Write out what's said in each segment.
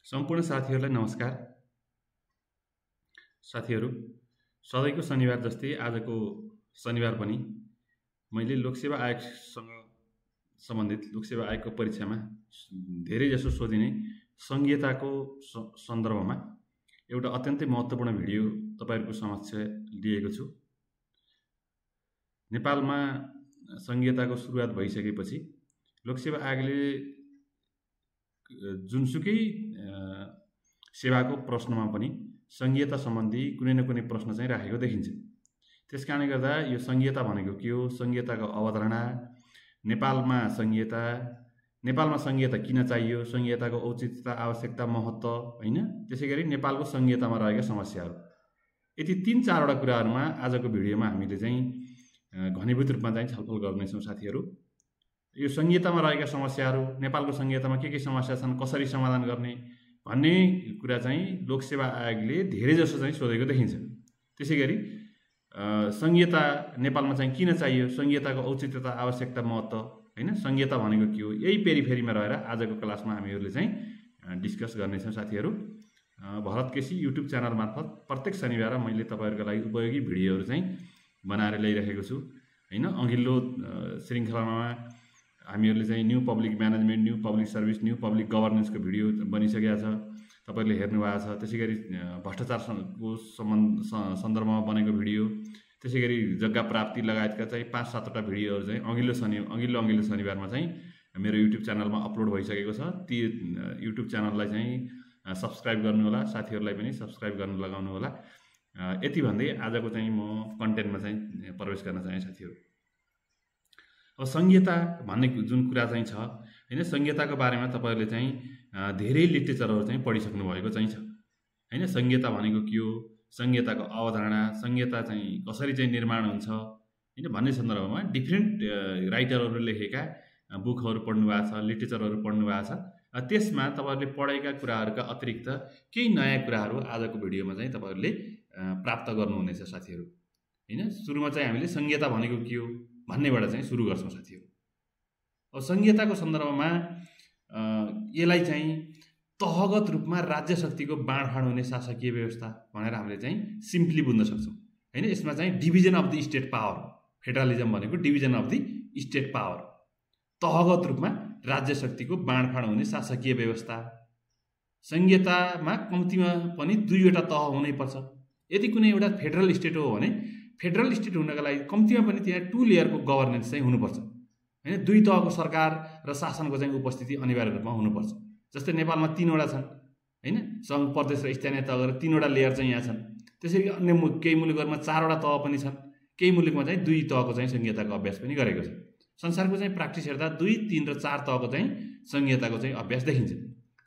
सम्पूर्ण साथीहरूलाई नमस्कार। साथीहरू, सधैँको शनिबार जस्तै आजको शनिबार पनि मैले लोकसेवा आयोगसँग सम्बन्धित लोकसेवा आयोगको परीक्षामा धेरैजसो सोधिने संघीयताको सन्दर्भमा एउटा अत्यन्तै महत्त्वपूर्ण भिडियो तपाईहरुको समक्ष लिएको छु। नेपालमा संघीयताको सुरुवात भइसकेपछि लोकसेवा आयोगले जुनसुकै सेवाको प्रश्नमा पनि संघीयता सम्बन्धी कुनै न कुनै प्रश्न चाहिँ राखेको देखिन्छ। त्यसकारणले गर्दा यो संघीयता भनेको के हो, संघीयताको अवधारणा, नेपालमा संघीयता किन चाहियो, संघीयताको औचित्यता, आवश्यकता, महत्त्व, हैन, त्यसैगरी नेपालको संघीयतामा रहेका समस्याहरू, यति 3-4 वटा कुराहरुमा आजको भिडियोमा हामीले चाहिँ घनीभूत रूपमा चाहिँ छलफल गर्नेछौँ साथीहरू। यो संघीयतामा रहेका समस्याहरू, नेपालको संघीयतामा के समस्या छन्, कसरी समाधान गर्ने भन्ने कुरा चाहिँ लोकसेवा आयोगले धेरै जसो चाहिँ सोधेको देखिन्छ। त्यसैगरी संघीयता नेपालमा चाहिँ किन चाहियो, संघीयताको औचित्यता, आवश्यकता, महत्त्व, हैन, संघीयता भनेको के हो, यही पेरिफेरीमा रहेर आजको क्लासमा हामीहरूले चाहिँ डिस्कस गर्नेछौँ साथीहरू। भरत केसी युट्युब च्यानल मार्फत प्रत्येक शनिबार मैले तपाईहरुको लागि उपयोगी भिडियोहरू चाहिँ बनाएर ल्याइरहेको छु, हैन। अघिल्लो श्रृङ्खलामा हामीहरूले चाहिँ new public management, new public service, new public गभर्नेन्सको भिडियो बनिसकेको छ, तपाईहरुले हेर्नु भएको छ। त्यसैगरी भ्रष्टाचारको सन्दर्भमा बनेको भिडियो, त्यसैगरी जग्गा प्राप्ति लगायतका चाहिँ 5-7 वटा भिडियोहरू चाहिँ अघिल्लो शनिबारमा चाहिँ मेरो युट्युब च्यानलमा अपलोड भइसकेको छ। ती युट्युब च्यानललाई चाहिँ सब्स्क्राइब गर्नु होला, साथीहरूलाई पनि सब्स्क्राइब गर्न लगाउनु होला। यति भन्दै आजको चाहिँ म कन्टेन्टमा चाहिँ प्रवेश गर्न चाहे साथीहरू। अब संघीयता भन्ने जुन कुरा चाहिँ छ, हैन, संघीयताको बारेमा तपाईहरुले चाहिँ धेरै लिटरेचरहरू चाहिँ पढिसक्नु भएको चाहिँ छ, हैन। संघीयता भनेको के हो, संघीयताको अवधारणा, संघीयता चाहिँ कसरी चाहिँ निर्माण हुन्छ, हैन, भन्ने सन्दर्भमा डिफ्रेन्ट राइटरहरूले लेखेका बुकहरू पढ्नु भएको छ, लिटरेचरहरू पढ्नु भएको छ। त्यसमा तपाईहरुले पढेका कुराहरूका अतिरिक्त केही नयाँ कुराहरू आजको भिडियोमा चाहिँ तपाईहरुले प्राप्त गर्नुहुनेछ साथीहरू, हैन। सुरुमा चाहिँ हामीले संघीयता भनेको के हो भन्नेबाट चाहिँ सुरु गर्छौँ साथीहरू। अब संघीयताको सन्दर्भमा यसलाई चाहिँ तहगत रूपमा राज्य शक्तिको बाँडफाँड हुने शासकीय व्यवस्था भनेर हामीले चाहिँ सिम्पली बुझ्न सक्छौँ, हैन। यसमा चाहिँ division of the state power, federalism भनेको division of the state power, तहगत रूपमा राज्य शक्तिको बाँडफाँड हुने शासकीय व्यवस्था। संघीयतामा कम्तीमा पनि 2 वटा तह हुनैपर्छ। यदि कुनै एउटा फेडरल स्टेट हो भने फेडरल स्टेट हुनका लागि कम्तीमा पनि त्यहाँ 2 लेयरको गभर्नेन्स चाहिँ हुनुपर्छ, हैन। 2 तहको सरकार र शासनको चाहिँ उपस्थिति अनिवार्य रूपमा हुनुपर्छ। जस्तै नेपालमा 3 वटा छन्, हैन, सङ्घ, प्रदेश र स्थानीय तह गरेर 3 वटा लेयर चाहिँ यहाँ छन्। त्यसैले अन्य केही मुलुकहरूमा 4 वटा तह पनि छन्, केही मुलुकमा चाहिँ 2 तहको चाहिँ संघीयताको अभ्यास पनि गरेको छ। संसारको चाहिँ प्र्याक्टिस हेर्दा 2, 3 र 4 तहको चाहिँ संघीयताको चाहिँ अभ्यास देखिन्छ।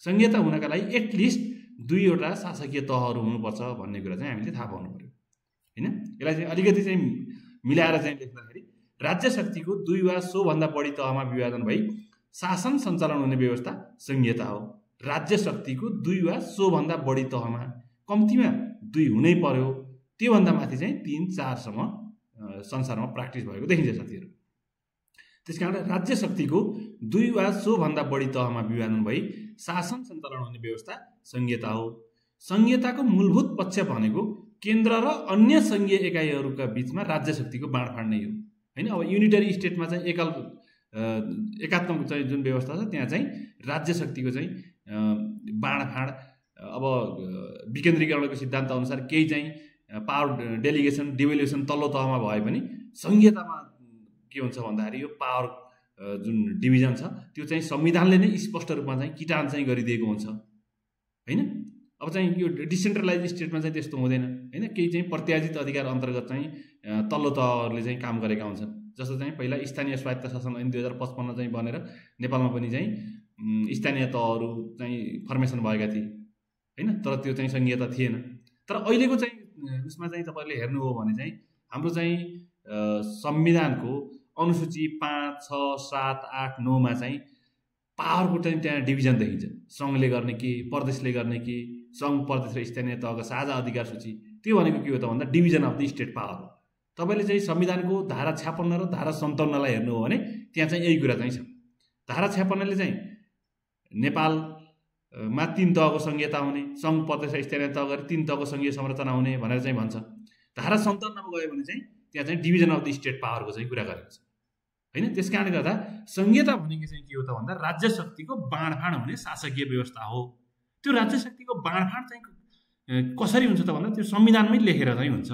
संघीयता हुनका लागि एटलिस्ट 2 वटा शासकीय तहहरू हुनुपर्छ भन्ने कुरा चाहिँ हामीले थाहा पाउनु पर्यो, हैन। यसलाई चाहिँ अलिकति चाहिँ मिलाएर चाहिँ लेख्दाखेरि राज्य शक्तिको 2 वा सोभन्दा बढी तहमा विभाजन भई शासन सञ्चालन हुने व्यवस्था संघीयता हो। राज्य शक्तिको 2 वा सोभन्दा बढी तहमा कम्तीमा 2 हुनै पर्यो, त्योभन्दा माथि चाहिँ 3-4 सम्म संसारमा प्र्याक्टिस भएको देखिन्छ साथीहरू। त्यसकारण राज्य शक्तिको 2 वा सोभन्दा बढी तहमा विभाजन भई शासन सञ्चालन हुने व्यवस्था संघीयता हो। संघीयताको मूलभूत पक्ष भनेको केन्द्र र अन्य संघीय एकाइहरूका बीचमा राज्य शक्तिको बाँडफाँड नै हो, हैन। अब युनिटरी स्टेटमा चाहिँ एकात्मक चाहिँ जुन व्यवस्था छ त्यहाँ चाहिँ राज्य शक्तिको चाहिँ बाँडफाँड, अब विकेन्द्रीकरणको सिद्धान्त अनुसार केही चाहिँ पावर डेलिगेसन, डिभोल्युसन तल्लो तहमा भए पनि संघीयतामा के हुन्छ भन्दाखेरि यो पावर जुन डिभिजन छ त्यो चाहिँ संविधानले नै स्पष्ट रूपमा चाहिँ किटान चाहिँ गरिदिएको हुन्छ, हैन। अब चाहिँ यो डिसेन्ट्रलाइज स्टेटमा चाहिँ त्यस्तो हुँदैन, हैन। केही चाहिँ प्रत्याजित अधिकार अन्तर्गत चाहिँ तल्लो तहहरूले चाहिँ काम गरेका हुन्छन्। जस्तो चाहिँ पहिला स्थानीय स्वायत्त शासन ऐन 2055 चाहिँ बनेर नेपालमा पनि चाहिँ स्थानीय तहहरू चाहिँ फर्मेसन भएका थिए, हैन। तर त्यो चाहिँ संघीयता थिएन। तर अहिलेको चाहिँ उसमा चाहिँ तपाईहरुले हेर्नु हो भने चाहिँ हाम्रो चाहिँ संविधानको अनुसूची 5, 6, 7, 8, 9 मा चाहिँ पावरको चाहिँ त्यहाँ डिभिजन देखिन्छ। सङ्घले गर्ने के, प्रदेशले गर्ने के, सङ्घ, प्रदेश र स्थानीय तहको साझा अधिकार सूची, त्यो भनेको के हो त भन्दा division of the state power हो। तपाईले चाहिँ संविधानको धारा 56 र धारा 57 लाई हेर्नु हो भने त्यहाँ चाहिँ यही कुरा चाहिँ छ। धारा 56 ले चाहिँ नेपाल मा 3 तहको संघीयता हुने, सङ्घ प्रदेश स्थानीय तह गरी 3 तहको संघीय संरचना हुने भनेर चाहिँ भन्छ। धारा 57 मा गयो भने चाहिँ त्यहाँ चाहिँ डिभिजन अफ द स्टेट पावरको चाहिँ कुरा गरेको छ हैन। त्यसकारणले गर्दा संघीयता भनेको चाहिँ के हो त भन्दा राज्य शक्तिको बाँडफाँड हुने शासकीय व्यवस्था हो। त्यो राज्य शक्तिको बाँडफाँड चाहिँ कसरी हुन्छ त भन्दा त्यो संविधानमै लेखेर चाहिँ हुन्छ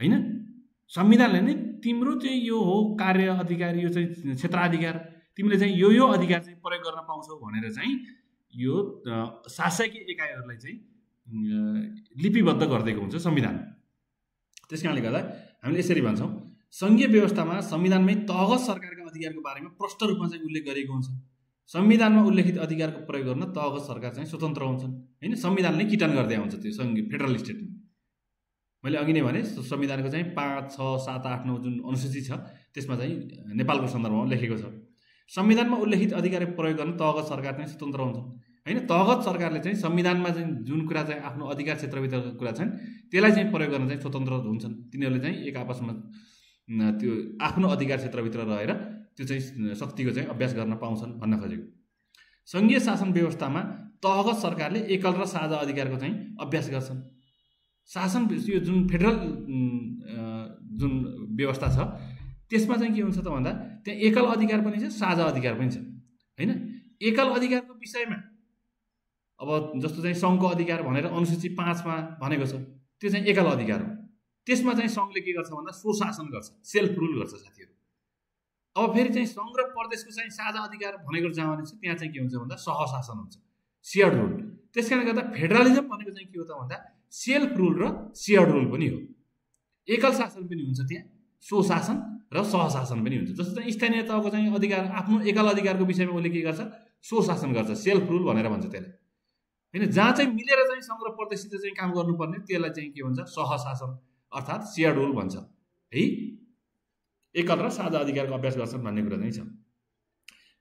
हैन। संविधानले नै तिम्रो चाहिँ यो हो कार्य अधिकार, यो चाहिँ क्षेत्राधिकार, तिमीले चाहिँ यो अधिकार चाहिँ प्रयोग गर्न पाउँछौ भनेर चाहिँ यो शासकीय एकाइहरूलाई चाहिँ लिपिबद्ध गरिदिएको हुन्छ संविधान। त्यसकारणले गर्दा हामीले यसरी भन्छौँ, संघीय व्यवस्थामा संविधानमै तहगत सरकारका अधिकारको बारेमा प्रष्ट रूपमा चाहिँ उल्लेख गरिएको हुन्छ। संविधानमा उल्लेखित अधिकारको प्रयोग गर्न तहगत सरकार चाहिँ स्वतन्त्र हुन्छन् हैन। संविधानले किटान गर्दै आउँछ त्यो फेडरल स्टेटमा। मैले अघि नै भने संविधानको चाहिँ 5, 6, 7, 8, 9 जुन अनुसूची छ त्यसमा चाहिँ नेपालको सन्दर्भमा लेखेको छ, संविधानमा उल्लेखित अधिकारको प्रयोग गर्न तहगत सरकार चाहिँ स्वतन्त्र हुन्छन् हैन। तहगत सरकारले चाहिँ संविधानमा चाहिँ जुन कुरा चाहिँ आफ्नो अधिकार क्षेत्रभित्रको कुरा छन् त्यसलाई चाहिँ प्रयोग गर्न चाहिँ स्वतन्त्र हुन्छन्। तिनीहरूले चाहिँ एक आपसमा त्यो आफ्नो अधिकार क्षेत्रभित्र रहेर त्यो चाहिँ शक्तिको चाहिँ अभ्यास गर्न पाउँछन् भन्न खोजेको। संघीय शासन व्यवस्थामा तहगत सरकारले एकल र साझा अधिकारको चाहिँ अभ्यास गर्छन्। शासन यो जुन फेडरल जुन व्यवस्था छ त्यसमा चाहिँ के हुन्छ त भन्दा त्यहाँ एकल अधिकार पनि छ, साझा अधिकार पनि छ हैन। एकल अधिकारको विषयमा अब जस्तो चाहिँ सङ्घको अधिकार भनेर अनुसूची 5 मा भनेको छ, त्यो चाहिँ एकल अधिकार हो। त्यसमा चाहिँ सङ्घले के गर्छ भन्दा स्वशासन गर्छ, सेल्फ रुल गर्छ साथीहरू। अब फेरि चाहिँ सङ्घ र प्रदेशको चाहिँ साझा अधिकार भनेको जहाँ भने चाहिँ त्यहाँ चाहिँ के हुन्छ भन्दा सहशासन हुन्छ, सेयर्ड रुल। त्यसकारणले गर्दा फेडरलिजम भनेको चाहिँ के हो त भन्दा सेल्फ रुल र सेयर्ड रुल पनि हो। एकल शासन पनि हुन्छ त्यहाँ, स्वशासन र सहशासन पनि हुन्छ। जस्तो चाहिँ स्थानीय तहको चाहिँ अधिकार आफ्नो एकल अधिकारको विषयमा उसले के गर्छ, स्वशासन गर्छ, सेल्फ रुल भनेर भन्छ त्यसलाई हैन। जहाँ चाहिँ मिलेर चाहिँ सङ्घ र प्रदेशसित चाहिँ काम गर्नुपर्ने त्यसलाई चाहिँ के भन्छ, सहशासन अर्थात् सेयर्ड रुल भन्छ है। एकल र साझा अधिकारको अभ्यास गर्छन् भन्ने कुरा चाहिँ छ।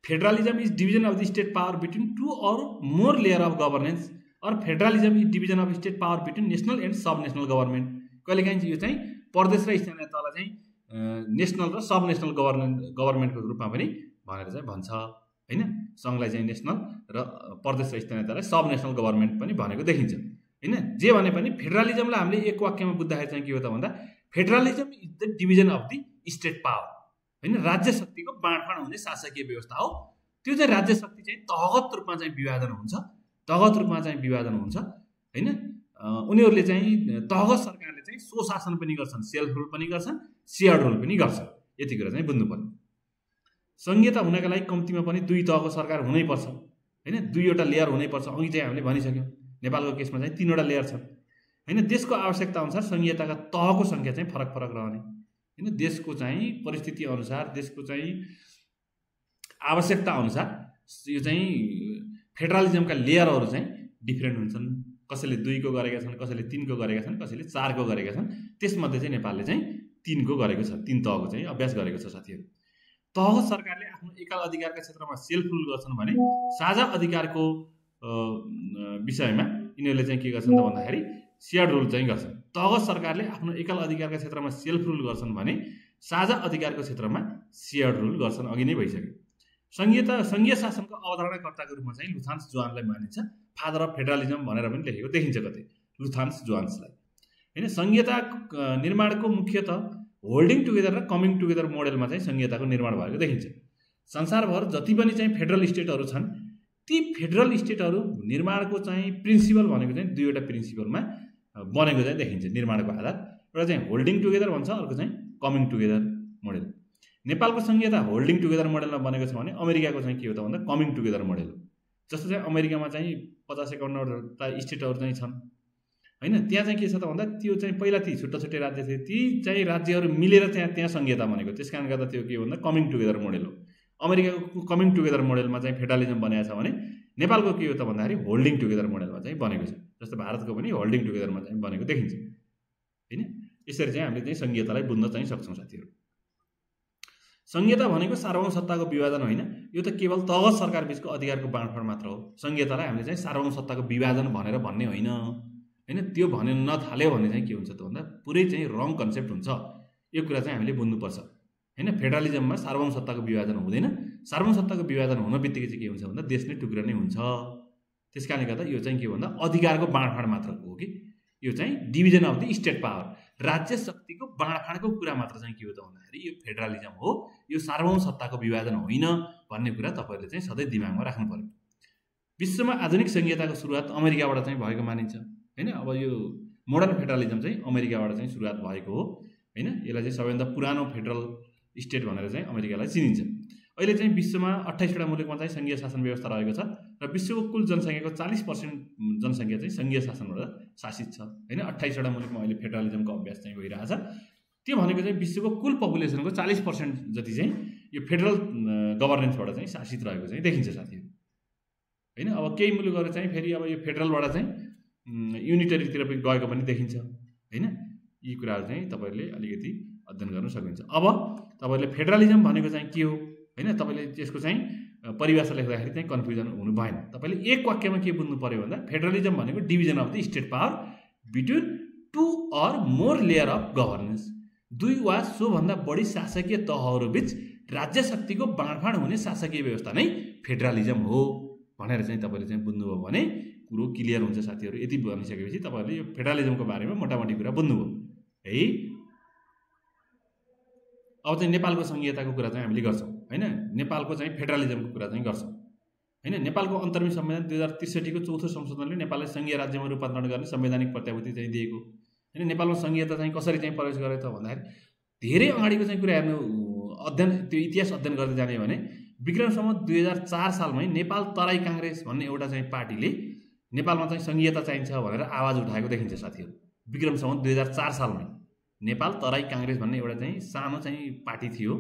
Federalism is division of the state power between 2 or more layer of governance, और federalism is division of state power between national and sub national government. कहिलेकाहीँ यो चाहिँ प्रदेश र स्थानीय तहलाई चाहिँ नेसनल र सब नेसनल गभर्मेन्टको रूपमा पनि भनेर चाहिँ भन्छ हैन। सङ्घलाई चाहिँ नेसनल र प्रदेश र स्थानीय तहलाई सब नेसनल गभर्मेन्ट पनि भनेको देखिन्छ हैन। जे भने पनि फेडरलिजमलाई हामीले एक वाक्यमा बुझ्दाखेरि चाहिँ के हो त भन्दा federalism is the division of the state power हैन। राज्य शक्तिको बाँडफाँड हुने शासकीय व्यवस्था हो। त्यो चाहिँ राज्य शक्ति चाहिँ तहगत रूपमा चाहिँ विभाजन हुन्छ, तहगत रूपमा चाहिँ विभाजन हुन्छ हैन। उनीहरूले चाहिँ तहगत सरकारले चाहिँ स्वशासन पनि गर्छन्, सेल्फ रुल पनि गर्छन्, सेयर्ड रुल पनि गर्छन्। यति कुरा चाहिँ बुझ्नु पर्यो। संघीयता हुनका लागि कम्तीमा पनि 2 तहको सरकार हुनैपर्छ हैन, 2वटा लेयर हुनैपर्छ। अघि चाहिँ हामीले भनिसक्यौँ नेपालको केसमा चाहिँ 3वटा लेयर छन् हैन। देशको आवश्यकता अनुसार संघीयताका तहको सङ्ख्या चाहिँ फरक फरक रहने हैन। देशको चाहिँ परिस्थिति अनुसार, देशको चाहिँ आवश्यकता अनुसार यो चाहिँ फेडरलिजमका लेयरहरू चाहिँ डिफ्रेन्ट हुन्छन्। कसैले 2 को गरेका छन्, कसैले 3 को गरेका छन्, कसैले 4 को गरेका छन्। त्यसमध्ये चाहिँ नेपालले चाहिँ 3 को गरेको छ, 3 तहको चाहिँ अभ्यास गरेको छ साथीहरू। तहगत सरकारले आफ्नो एकल अधिकारका क्षेत्रमा सेल्फ रुल गर्छन् भने साझा अधिकारको विषयमा यिनीहरूले चाहिँ के गर्छन् त भन्दाखेरि सेयर्ड रुल चाहिँ गर्छन्। तहगत सरकारले आफ्नो एकल अधिकारका क्षेत्रमा सेल्फ रुल गर्छन् भने साझा अधिकारको क्षेत्रमा सेयर्ड रुल गर्छन्। अघि नै भइसक्यो। संघीय शासनको अवधारणाकर्ताको रूपमा चाहिँ लुथान्स जोहानलाई मानिन्छ। फादर अफ फेडरलिजम भनेर पनि लेखेको देखिन्छ कतै लुथान्स जोहान्सलाई हैन। संघीयता निर्माणको मुख्यतः होल्डिङ टुगेदर र कमिङ टुगेदर मोडेलमा चाहिँ संघीयताको निर्माण भएको देखिन्छ। संसारभर जति पनि चाहिँ फेडरल स्टेटहरू छन् ती फेडरल स्टेटहरू निर्माणको चाहिँ प्रिन्सिपल भनेको चाहिँ 2वटा प्रिन्सिपलमा बनेको चाहिँ देखिन्छ निर्माणको आधार। एउटा चाहिँ होल्डिङ टुगेदर भन्छ, अर्को चाहिँ कमिङ टुगेदर मोडेल। नेपालको संघीयता होल्डिङ टुगेदर मोडेलमा बनेको छ भने अमेरिकाको चाहिँ के हो त भन्दा कमिङ टुगेदर मोडेल हो। जस्तो चाहिँ अमेरिकामा चाहिँ 50-51वटा स्टेटहरू चाहिँ छन् हैन। त्यहाँ चाहिँ के छ त भन्दा त्यो चाहिँ पहिला ती छुट्टा छुट्टै राज्य थिए, ती चाहिँ राज्यहरू मिलेर त्यहाँ संघीयता बनेको। त्यसकारण गर्दा त्यो के हो भन्दा कमिङ टुगेदर मोडेल हो। अमेरिकाको कमिङ टुगेदर मोडेलमा चाहिँ फेडरलिजम बनाएको छ भने नेपालको के हो त भन्दाखेरि होल्डिङ टुगेदर मोडेलमा चाहिँ बनेको छ। जस्तो भारतको पनि होल्डिङ टुगेदरमा चाहिँ बनेको देखिन्छ हैन। यसरी चाहिँ हामीले चाहिँ संघीयतालाई बुझ्न चाहिँ सक्छौँ साथीहरू। संघीयता भनेको सार्वभौम सत्ताको विभाजन होइन, यो त केवल तहगत सरकार बीचको अधिकारको बाँडफाँड मात्र हो। संघीयतालाई हामीले चाहिँ सार्वभौम सत्ताको विभाजन भनेर भन्ने होइन हैन। त्यो भन्ने नथाल्यो भने चाहिँ के हुन्छ त भन्दा पुरै चाहिँ रङ कन्सेप्ट हुन्छ। यो कुरा चाहिँ हामीले बुझ्नुपर्छ हैन। फेडरलिजममा सार्वभौम सत्ताको विभाजन हुँदैन। सार्वभौम सत्ताको विभाजन हुन बित्तिकै चाहिँ के हुन्छ भन्दा देश नै टुक्रा नै हुन्छ त्यसकारणले गर्दा यो चाहिँ के भन्दा अधिकारको बाँडफाँड मात्र हो कि यो चाहिँ division of the state power, राज्य शक्तिको बाँडफाँडको कुरा मात्र चाहिँ के हो त भन्दाखेरि यो फेडरलिजम हो, यो सार्वभौम सत्ताको विभाजन होइन भन्ने कुरा तपाईँहरूले चाहिँ सधैँ दिमागमा राख्नु पर्यो। विश्वमा आधुनिक संघीयताको सुरुवात अमेरिकाबाट चाहिँ भएको मानिन्छ हैन। अब यो मोडर्न फेडरलिजम चाहिँ अमेरिकाबाट चाहिँ सुरुवात भएको हो हैन। यसलाई चाहिँ सबैभन्दा पुरानो फेडरल स्टेट भनेर चाहिँ अमेरिकालाई चिनिन्छ। अहिले चाहिँ विश्वमा 28वटा मुलुकमा चाहिँ संघीय शासन व्यवस्था रहेको छ र विश्वको कुल जनसङ्ख्याको 40% जनसङ्ख्या चाहिँ संघीय शासनबाट शासित छ हैन। 28वटा मुलुकमा अहिले फेडरलिजमको अभ्यास चाहिँ भइरहेछ। त्यो भनेको चाहिँ विश्वको कुल पपुलेसनको 40% जति चाहिँ यो फेडरल गभर्नेन्सबाट चाहिँ शासित रहेको चाहिँ देखिन्छ साथीहरू हैन। अब केही मुलुकहरू चाहिँ फेरि अब यो फेडरलबाट चाहिँ युनिटरीतिर पनि गएको पनि देखिन्छ हैन। यी कुराहरू चाहिँ तपाईँहरूले अलिकति अध्ययन गर्न सकिन्छ। अब तपाईँहरूले फेडरलिजम भनेको चाहिँ के हो हैन, तपाईँले त्यसको चाहिँ परिभाषा लेख्दाखेरि चाहिँ कन्फ्युजन हुनु भएन। तपाईँले एक वाक्यमा के बुझ्नु पर्यो भन्दा फेडरलिजम भनेको division of the state power between 2 or more layer of governance, 2 वा सोभन्दा बढी शासकीय तहहरूबीच राज्य शक्तिको बाँडफाँड हुने शासकीय व्यवस्था नै फेडरलिजम हो भनेर चाहिँ तपाईँले चाहिँ बुझ्नुभयो भने कुरो क्लियर हुन्छ साथीहरू। यति भनिसकेपछि तपाईँहरूले यो फेडरलिजमको बारेमा मोटामोटी कुरा बुझ्नुभयो है। अब चाहिँ नेपालको संघीयताको कुरा चाहिँ हामीले गर्छौँ हैन। नेपालको चाहिँ फेडरलिजमको कुरा चाहिँ गर्छौँ हैन। नेपालको अन्तर्गत संविधान 2063 को चौथो संशोधनले नेपाललाई संघीय राज्यमा रूपान्तरण गर्ने संवैधानिक प्रत्याभूति चाहिँ दिएको हैन। नेपालमा संघीयता चाहिँ कसरी चाहिँ प्रवेश गरे त भन्दाखेरि धेरै अगाडिको चाहिँ कुरा हेर्नु अध्ययन त्यो इतिहास अध्ययन गर्दै जाने भने विक्रम सम्वत 2004 सालमै नेपाल तराई काङ्ग्रेस भन्ने एउटा चाहिँ पार्टीले नेपालमा चाहिँ संघीयता चाहिन्छ भनेर आवाज उठाएको देखिन्छ साथीहरू। विक्रम सम्वत 2004 सालमै नेपाल तराई काङ्ग्रेस भन्ने एउटा चाहिँ सानो चाहिँ पार्टी थियो।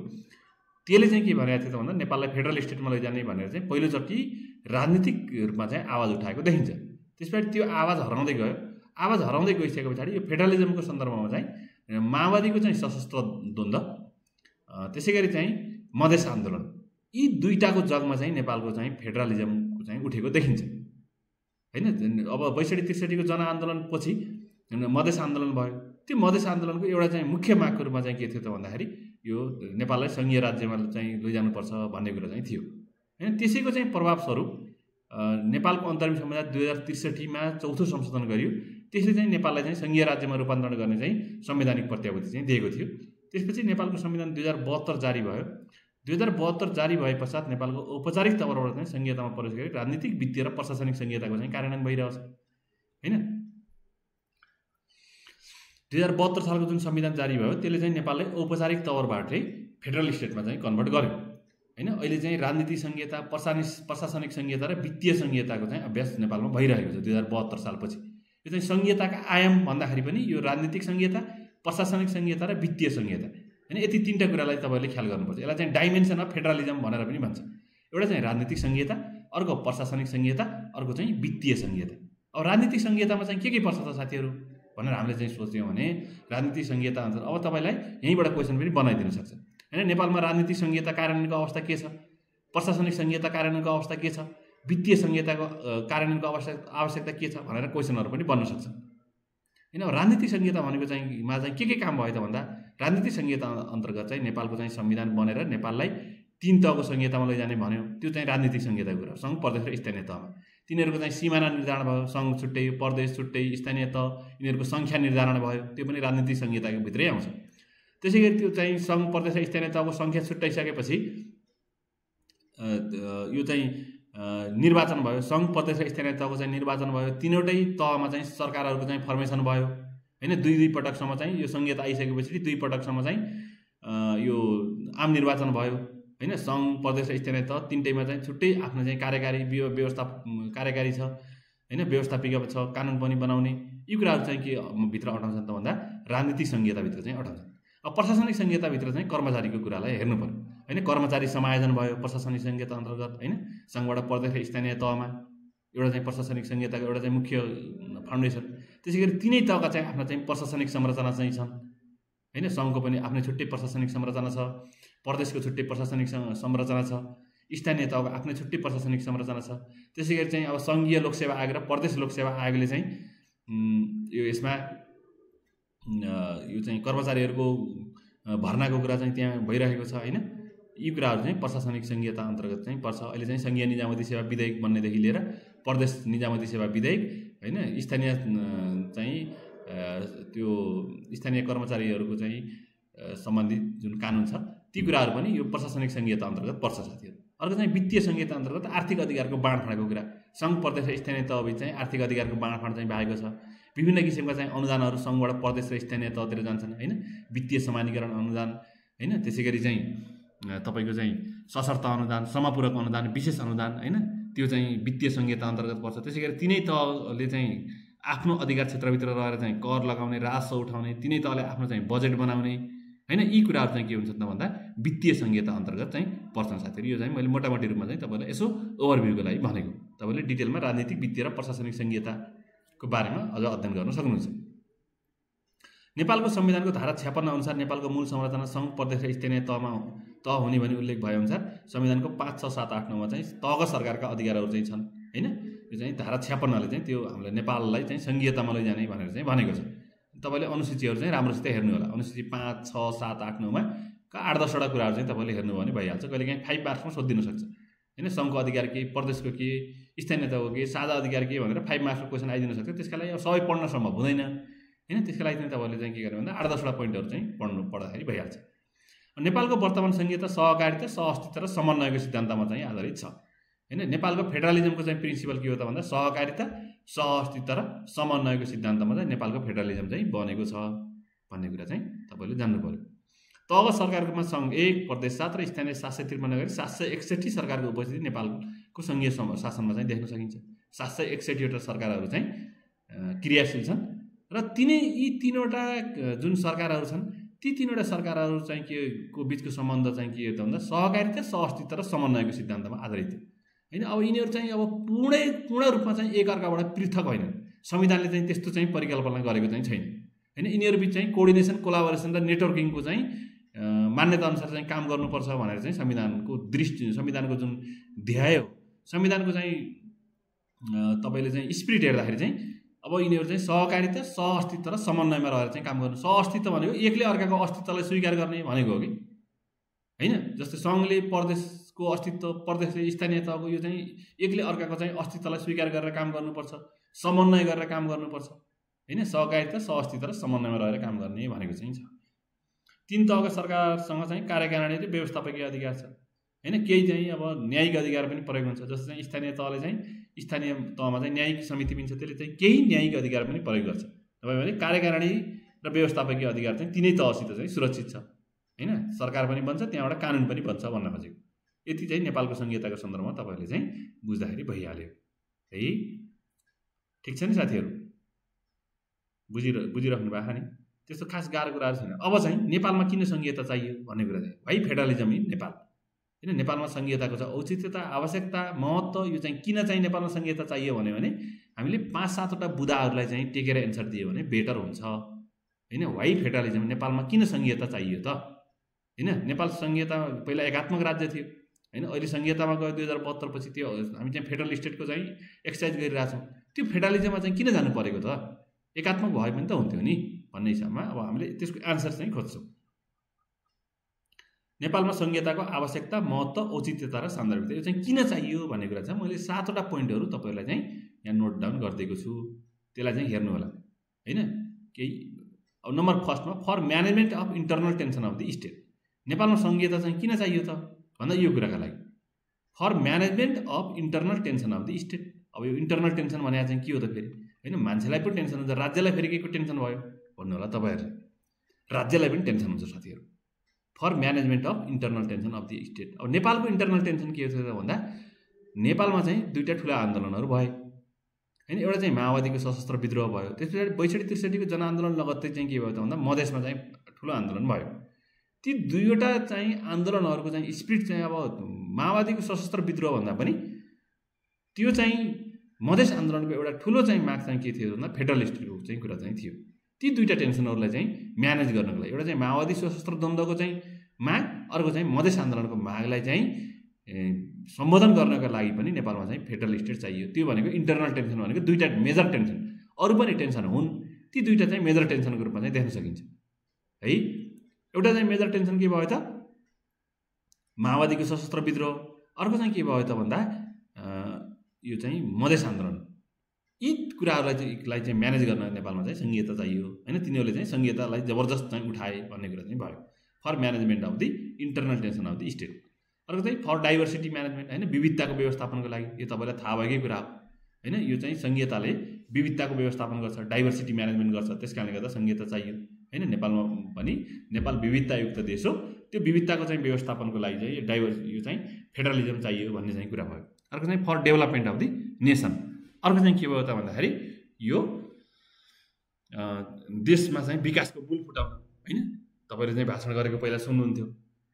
त्यसले चाहिँ के भनेको थियो त भन्दा नेपाललाई फेडरल स्टेटमा लैजाने भनेर चाहिँ पहिलोचोटि राजनीतिक रूपमा चाहिँ आवाज उठाएको देखिन्छ। त्यसपछि त्यो आवाज हराउँदै गयो। आवाज हराउँदै गइसकेको पछाडि यो फेडरलिजमको सन्दर्भमा चाहिँ माओवादीको चाहिँ सशस्त्र द्वन्द्व, त्यसै गरी चाहिँ मधेस आन्दोलन, यी दुईटाको जगमा चाहिँ नेपालको चाहिँ फेडरलिजमको चाहिँ उठेको देखिन्छ हैन। अब 62-63 को जनआन्दोलनपछि मधेस आन्दोलन भयो। त्यो मधेस आन्दोलनको एउटा चाहिँ मुख्य मागको रूपमा चाहिँ के थियो त भन्दाखेरि यो नेपाललाई संघीय राज्यमा चाहिँ लैजानुपर्छ भन्ने कुरा चाहिँ थियो हैन। त्यसैको चाहिँ प्रभावस्वरूप नेपालको अन्तरिम संविधान 2063 मा चौथो संशोधन गरियो। त्यसले चाहिँ नेपाललाई चाहिँ संघीय राज्यमा रूपान्तरण गर्ने चाहिँ संवैधानिक प्रत्याभूति चाहिँ दिएको थियो। त्यसपछि नेपालको संविधान 2072 जारी भयो। 2072 जारी भए पश्चात नेपालको औपचारिक तवरबाट चाहिँ संघीयतामा प्रवेश गरी राजनीतिक, वित्तीय र प्रशासनिक संघीयताको चाहिँ कार्यान्वयन भइरहेछ हैन। 2072 सालको जुन संविधान जारी भयो त्यसले चाहिँ नेपाललाई औपचारिक तवरबाटै फेडरल स्टेटमा चाहिँ कन्भर्ट गर्यो हैन। अहिले चाहिँ राजनीतिक संघीयता, प्रशासनिक संघीयता र वित्तीय संघीयताको चाहिँ अभ्यास नेपालमा भइरहेको छ 2072 सालपछि। यो चाहिँ संघीयताका आयाम भन्दाखेरि पनि यो राजनीतिक संघीयता, प्रशासनिक संघीयता र वित्तीय संघीयता हैन। यति तीनटा कुरालाई तपाईँले ख्याल गर्नुपर्छ। यसलाई चाहिँ डाइमेन्सन अफ फेडरलिजम भनेर पनि भन्छ। एउटा चाहिँ राजनीतिक संघीयता, अर्को प्रशासनिक संघीयता, अर्को चाहिँ वित्तीय संघीयता। अब राजनीतिक संघीयतामा चाहिँ के पर्छ त साथीहरू भनेर हामीले चाहिँ सोच्यौँ भने राजनीतिक संघीयता अन्तर अब तपाईँलाई यहीँबाट क्वेसन पनि बनाइदिन सक्छ हैन। नेपालमा राजनीतिक संघीयता कार्यान्वयनको अवस्था के छ, प्रशासनिक संघीयता कार्यान्वयनको अवस्था के छ, वित्तीय संघीयताको कार्यान्वयनको आवश्यकता के छ भनेर क्वेसनहरू पनि बन्न सक्छ हैन। राजनीतिक संघीयता भनेको चाहिँ मा चाहिँ के काम भयो त भन्दा राजनीतिक संघीयता अन्तर्गत चाहिँ नेपालको चाहिँ संविधान बनेर नेपाललाई 3 तहको संघीयतामा लैजाने भन्यो। त्यो चाहिँ राजनीतिक संघीयताको कुरा, सङ्घ, प्रदेश र स्थानीय तहमा। तिनीहरूको चाहिँ सीमाना निर्धारण भयो, सङ्घ छुट्टै, प्रदेश छुट्टै, स्थानीय तह, यिनीहरूको सङ्ख्या निर्धारण भयो, त्यो पनि राजनीतिक संघीयताको भित्रै आउँछ। त्यसै गरी त्यो चाहिँ सङ्घ, प्रदेश र स्थानीय तहको सङ्ख्या छुट्याइसकेपछि यो चाहिँ निर्वाचन भयो, सङ्घ, प्रदेश र स्थानीय तहको चाहिँ निर्वाचन भयो। तीनवटै तहमा चाहिँ सरकारहरूको चाहिँ फर्मेसन भयो हैन। 2 पटकसम्म चाहिँ यो संघीयता आइसकेपछि 2 पटकसम्म चाहिँ यो आम निर्वाचन भयो हैन। सङ्घ, प्रदेश र स्थानीय तह तीनटैमा चाहिँ छुट्टै आफ्नो चाहिँ कार्यकारी छ हैन, व्यवस्थापिका छ, कानुन पनि बनाउने। यी कुराहरू चाहिँ के भित्र अटाउँछन् त भन्दा राजनीतिक संघीयताभित्र चाहिँ अटाउँछन्। अब प्रशासनिक संघीयताभित्र चाहिँ कर्मचारीको कुरालाई हेर्नु पर्यो हैन। कर्मचारी समायोजन भयो प्रशासनिक संघीयता अन्तर्गत हैन। सङ्घबाट प्रदेश र स्थानीय तहमा एउटा चाहिँ प्रशासनिक संघीयताको एउटा चाहिँ मुख्य फाउन्डेसन। त्यसै गरी तीनै तहका चाहिँ आफ्ना चाहिँ प्रशासनिक संरचना चाहिँ छन् हैन। सङ्घको पनि आफ्नै छुट्टै प्रशासनिक संरचना छ, प्रदेशको छुट्टै प्रशासनिक संरचना छ, स्थानीय तहको आफ्नै छुट्टै प्रशासनिक संरचना छ। त्यसै गरी चाहिँ अब सङ्घीय लोकसेवा आयोग र प्रदेश लोकसेवा आयोगले चाहिँ यो यसमा यो चाहिँ कर्मचारीहरूको भर्नाको कुरा चाहिँ त्यहाँ भइरहेको छ हैन। यी कुराहरू चाहिँ प्रशासनिक संघीयता अन्तर्गत चाहिँ पर्छ। अहिले चाहिँ संघीय निजामती सेवा विधेयक बन्नेदेखि लिएर प्रदेश निजामती सेवा विधेयक हैन स्थानीय चाहिँ त्यो स्थानीय कर्मचारीहरूको चाहिँ सम्बन्धित जुन कानुन छ ती कुराहरू पनि यो प्रशासनिक संहिता अन्तर्गत पर्छ साथीहरू। अर्को चाहिँ वित्तीय संहिता अन्तर्गत आर्थिक अधिकारको बाँडफाँडको कुरा, सङ्घ प्रदेश र स्थानीय तहबीच चाहिँ आर्थिक अधिकारको बाँडफाँड चाहिँ भएको छ। विभिन्न किसिमका चाहिँ अनुदानहरू सङ्घबाट प्रदेश र स्थानीय तहतिर जान्छन् हैन, वित्तीय समानीकरण अनुदान हैन, त्यसै गरी चाहिँ तपाईँको चाहिँ सशर्त अनुदान, समपूरक अनुदान, विशेष अनुदान हैन, त्यो चाहिँ वित्तीय संहिता अन्तर्गत पर्छ। त्यसै गरी तिनै तहले चाहिँ आफ्नो अधिकार क्षेत्रभित्र रहेर चाहिँ कर लगाउने, राजस्व उठाउने, तिनै तहले आफ्नो चाहिँ बजेट बनाउने हैन, यी कुराहरू चाहिँ के हुन्छ त भन्दा वित्तीय संहिता अन्तर्गत चाहिँ पर्छन् साथीहरू। यो चाहिँ मैले मोटामोटी रूपमा चाहिँ तपाईँलाई यसो ओभरभ्यूको लागि भनेको। तपाईँले डिटेलमा राजनीतिक, वित्तीय र प्रशासनिक संहिताको बारेमा अझ अध्ययन गर्न सक्नुहुन्छ। नेपालको संविधानको धारा 56 अनुसार नेपालको मूल संरचना सङ्घ प्रदेश र स्थानीय तह हुने भनी उल्लेख भए अनुसार संविधानको 5, 6, 7, 8, 9मा चाहिँ तहका सरकारका अधिकारहरू चाहिँ छन् हैन। यो चाहिँ धारा 56ले चाहिँ त्यो हामीले नेपाललाई चाहिँ संघीयतामा लैजाने भनेर चाहिँ भनेको छ। तपाईँले अनुसूचीहरू चाहिँ राम्रोसित हेर्नु होला। अनुसूची 5, 6, 7, 8, 9मा का 8-10वटा कुराहरू चाहिँ तपाईँले हेर्नुभयो भने भइहाल्छ। कहिलेकाहीँ 5 मार्क्समा सोधिदिन सक्छ हैन, सङ्घको अधिकार के, प्रदेशको के, स्थानीय तहको के, साझा अधिकार के भनेर 5 मार्क्सको क्वेसन आइदिन सक्छ। त्यसका लागि अब सबै पढ्न सम्भव हुँदैन हैन। त्यसका लागि चाहिँ तपाईँले चाहिँ के गर्नु भन्दा 8-10वटा पोइन्टहरू चाहिँ पढ्दाखेरि भइहाल्छ। नेपालको वर्तमान संहिता सहकारिता, सहअस्तित्व र समन्वयको सिद्धान्तमा चाहिँ आधारित छ हैन। नेपालको फेडरलिजमको चाहिँ प्रिन्सिपल के हो त भन्दा सहकारिता, सहअस्तित्व र समन्वयको सिद्धान्तमा चाहिँ नेपालको फेडरलिजम चाहिँ बनेको छ भन्ने कुरा चाहिँ तपाईँले जान्नु पर्यो। तब सरकारकोमा सङ्घ 1, प्रदेश 7 र स्थानीय 753 गरी 761 सरकारको उपस्थिति नेपालको सङ्घीय शासनमा चाहिँ देख्न सकिन्छ। 761वटा सरकारहरू चाहिँ क्रियाशील छन् र यी तीनवटा जुन सरकारहरू छन् ती तीनवटा सरकारहरू चाहिँ के को बिचको सम्बन्ध चाहिँ के हो त भन्दा सहकारिता, सहअस्तित्व र समन्वयको सिद्धान्तमा आधारित हो हैन। अब यिनीहरू चाहिँ अब पूर्ण रूपमा चाहिँ एकअर्काबाट पृथक होइनन्। संविधानले चाहिँ त्यस्तो चाहिँ परिकल्पना गरेको चाहिँ छैन हैन। यिनीहरू बिच चाहिँ कोअर्डिनेसन, कोलाबोरेसन र नेटवर्किङको चाहिँ मान्यता अनुसार चाहिँ काम गर्नुपर्छ भनेर चाहिँ संविधानको दृष्टि, संविधानको जुन ध्येय हो, संविधानको चाहिँ तपाईँले चाहिँ स्पिरिट हेर्दाखेरि चाहिँ अब यिनीहरू चाहिँ सहकारिता, सहअस्तित्व र समन्वयमा रहेर चाहिँ काम गर्नु। सहअस्तित्व भनेको एकले अर्काको अस्तित्वलाई स्वीकार गर्ने भनेको हो कि हैन। जस्तै सङ्घले प्रदेशको अस्तित्व, प्रदेशले स्थानीय तहको, यो चाहिँ एकले अर्काको चाहिँ अस्तित्वलाई स्वीकार गरेर काम गर्नुपर्छ, समन्वय गरेर काम गर्नुपर्छ हैन। सहकारिता, सहअस्तित्व र समन्वयमा रहेर काम गर्ने भनेको चाहिँ छ। 3 तहका सरकारसँग चाहिँ कार्यकारिणी र व्यवस्थापकीय अधिकार छ हैन। केही चाहिँ अब न्यायिक अधिकार पनि प्रयोग हुन्छ। जस्तो चाहिँ स्थानीय तहले चाहिँ स्थानीय तहमा चाहिँ न्यायिक समिति पनि छ, त्यसले चाहिँ केही न्यायिक अधिकार पनि प्रयोग गर्छ। तपाईँ भने कार्यकारिणी र व्यवस्थापकीय अधिकार चाहिँ तिनै तहसित चाहिँ सुरक्षित छ हैन। सरकार पनि बन्छ, त्यहाँबाट कानुन पनि बन्छ भन्न खोजेको। यति चाहिँ नेपालको संहिताको सन्दर्भमा तपाईँहरूले चाहिँ बुझ्दाखेरि भइहाल्यो है। ठिक छ नि साथीहरू, बुझिराख्नु भएको नि? त्यस्तो खास गाह्रो कुराहरू छैन। अब चाहिँ नेपालमा किन संहिता चाहियो भन्ने कुरा चाहिँ भाइ फेडरलिजम इन नेपाल हैन। नेपालमा संहिताको चाहिँ औचित्यता, आवश्यकता, महत्त्व, यो चाहिँ किन चाहिँ नेपालमा संहिता चाहियो भने हामीले 5-7वटा बुदाहरूलाई चाहिँ टेकेर एन्सर दियो भने बेटर हुन्छ हैन। वाइ फेडरलिजम, नेपालमा किन संहिता चाहियो त हैन। नेपाल संहिता पहिला एकात्मक राज्य थियो हैन। अहिले संहितामा गयो 2072 पछि त्यो हामी चाहिँ फेडरल स्टेटको चाहिँ एक्सर्साइज गरिरहेछौँ। त्यो फेडरलिजममा चाहिँ किन जानु परेको त? एकात्मक भयो भने त हुन्थ्यो नि भन्ने हिसाबमा अब हामीले त्यसको आन्सर चाहिँ खोज्छौँ। नेपालमा संहिताको आवश्यकता, महत्त्व, औचित्यता र सान्दर्भिकता, यो चाहिँ किन चाहियो भन्ने कुरा चाहिँ मैले 7वटा पोइन्टहरू तपाईँहरूलाई चाहिँ यहाँ नोट डाउन गरिदिएको छु। त्यसलाई चाहिँ हेर्नु होला हैन। केही अब नम्बर फर्स्टमा for management of internal tension of the state. नेपालमा संहिता चाहिँ किन चाहियो त भन्दा यो कुराका लागि, for management of internal tension of the state. अब यो इन्टरनल टेन्सन भने चाहिँ के हो त फेरि हैन। मान्छेलाई पनि टेन्सन हुन्छ, राज्यलाई फेरि के को टेन्सन भयो भन्नु होला तपाईँहरूले। राज्यलाई पनि टेन्सन हुन्छ साथीहरू। For management of internal tension of the state. अब नेपालको इन्टरनल टेन्सन के हो त भन्दा नेपालमा चाहिँ 2टा ठुला आन्दोलनहरू भए हैन। एउटा चाहिँ माओवादीको सशस्त्र विद्रोह भयो, त्यस पछाडि 62 को जनआन्दोलन लगत्तै चाहिँ के भयो त भन्दा मधेसमा चाहिँ ठुलो आन्दोलन भयो। ती 2वटा चाहिँ आन्दोलनहरूको चाहिँ स्पिरिट चाहिँ अब माओवादीको सशस्त्र विद्रोह भन्दा पनि त्यो चाहिँ मधेस आन्दोलनको एउटा ठुलो चाहिँ माग चाहिँ के थियो भन्दा फेडरलिस्टको चाहिँ कुरा चाहिँ थियो। ती 2टा टेन्सनहरूलाई चाहिँ म्यानेज गर्नको लागि एउटा चाहिँ माओवादी सशस्त्र द्वन्द्वको चाहिँ माग, अर्को चाहिँ मधेस आन्दोलनको मागलाई चाहिँ सम्बोधन गर्नका लागि पनि नेपालमा चाहिँ फेडरल स्टेट चाहियो। त्यो भनेको इन्टरनल टेन्सन भनेको 2टा मेजर टेन्सन, अरू पनि टेन्सन हुन्, ती 2टा चाहिँ मेजर टेन्सनको रूपमा चाहिँ देख्न सकिन्छ है। एउटा चाहिँ मेजर टेन्सन के भयो त माओवादीको सशस्त्र विद्रोह, अर्को चाहिँ के भयो त भन्दा यो चाहिँ मधेस आन्दोलन, यी कुराहरूलाई चाहिँ म्यानेज गर्न नेपालमा चाहिँ सङ्घीयता चाहियो हैन। तिनीहरूले चाहिँ सङ्घीयतालाई जबरजस्त चाहिँ उठाए भन्ने कुरा चाहिँ भयो for management of the internal tension of the state. अर्को चाहिँ फर डाइभर्सिटी म्यानेजमेन्ट हैन, विविधताको व्यवस्थापनको लागि। यो तपाईँलाई थाहा भएकै कुरा हो हैन। यो चाहिँ सङ्घीयताले विविधताको व्यवस्थापन गर्छ, डाइभर्सिटी म्यानेजमेन्ट गर्छ, त्यस कारणले गर्दा सङ्घीयता चाहियो हैन। नेपालमा पनि नेपाल विविधतायुक्त देश हो, त्यो विविधताको चाहिँ व्यवस्थापनको लागि चाहिँ यो चाहिँ फेडरलिजम चाहियो भन्ने चाहिँ कुरा भयो। अर्को चाहिँ for development of the nation. अर्को चाहिँ के भयो त भन्दाखेरि यो देशमा चाहिँ विकासको पुल फुटाउन हैन। तपाईँले चाहिँ भाषण गरेको पहिला सुन्नुहुन्थ्यो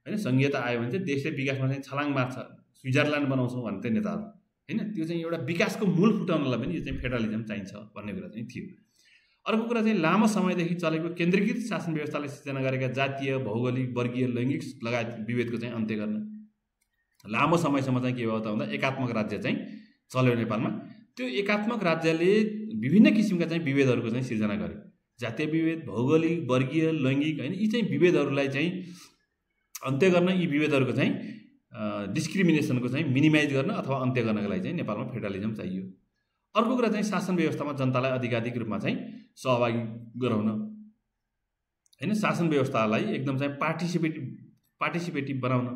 हैन। सङ्घीयता आयो भने चाहिँ देशले विकासमा चाहिँ छलाङ मार्छ, स्विजरल्यान्ड बनाउँछौँ भन्थे नेताहरू हैन। त्यो चाहिँ एउटा विकासको मूल फुटाउनलाई पनि यो चाहिँ फेडरलिजम चाहिन्छ भन्ने कुरा चाहिँ थियो। अर्को कुरा चाहिँ लामो समयदेखि चलेको केन्द्रीकृत शासन व्यवस्थाले सिर्जना गरेका जातीय, भौगोलिक, वर्गीय, लैङ्गिक लगायत विभेदको चाहिँ अन्त्य गर्न। लामो समयसम्म चाहिँ के भयो त भन्दा एकात्मक राज्य चाहिँ चल्यो नेपालमा। त्यो एकात्मक राज्यले विभिन्न किसिमका चाहिँ विभेदहरूको चाहिँ सिर्जना गर्यो। जातीय विभेद, भौगोलिक, वर्गीय, लैङ्गिक हैन, यी चाहिँ विभेदहरूलाई चाहिँ अन्त्य गर्न, यी विभेदहरूको चाहिँ डिस्क्रिमिनेसनको चाहिँ मिनिमाइज गर्न अथवा अन्त्य गर्नका लागि चाहिँ नेपालमा फेडरलिजम चाहियो। अर्को कुरा चाहिँ शासन व्यवस्थामा जनतालाई अधिकाधिक रूपमा चाहिँ सहभागी गराउन हैन। शासन व्यवस्थालाई एकदम चाहिँ पार्टिसिपेटिभ बनाउन